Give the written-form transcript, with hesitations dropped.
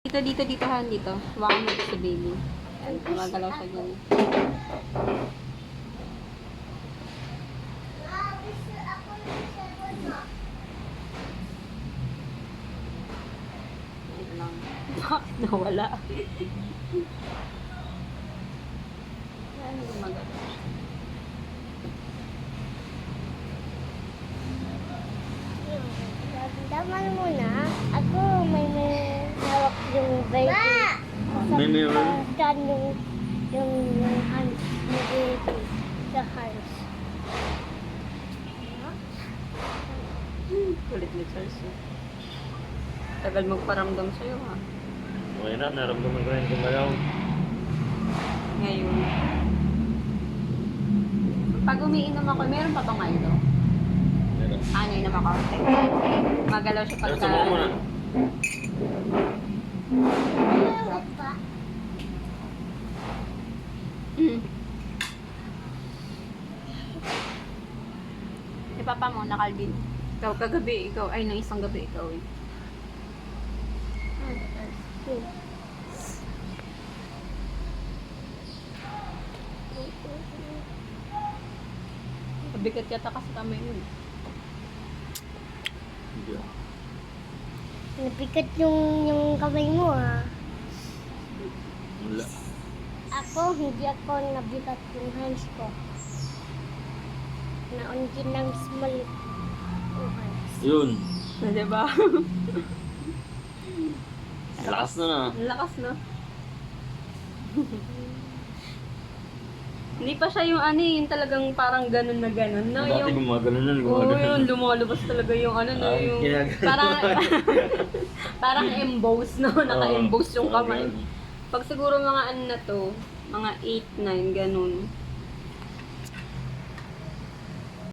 Dito, Han, dito. Hawakan mo si baby. Ayan, gumagalaw siya dyan. Wait lang. Bakit nawala? Ayan, gumagalaw siya. Daman muna. Ako may hawak yung baby. May meron? Saan yung hands ni baby sa hands. Kulit ni Charles. Tagal magparamdam sa'yo, ha? Okay na, naramdaman ko yung gumalaw. Ngayon. Pag umiinom ako, meron pa bang ito? Meron. Ano, inom ako. Magalaw siya Pero pagka... subukan mo na. Mm. Si Papa mo, nakalbin. Ikaw, kagabi, ikaw. Ay, nang isang gabi, ikaw eh. Kabigat yata kasi kamay mo. Hindi ah. Napikat yung kamay mo ah. Wala. Hindi ako nabigat yung hands ko. Naunti ng small yung hands. Yun. Na, diba? Lakas na na. Ang lakas, no? Hindi pa siya yung ano, yung talagang parang ganun na ganun, no? Dati Yung, gumagano nun, oo, gumagano. yun, lumalabas talaga yung ano, no? Ah, Yung, ginagano. parang, parang emboss, no? Naka-emboss yung Oo, kamay. ganun. Pag siguro mga ano na to, mga 8, 9, ganun.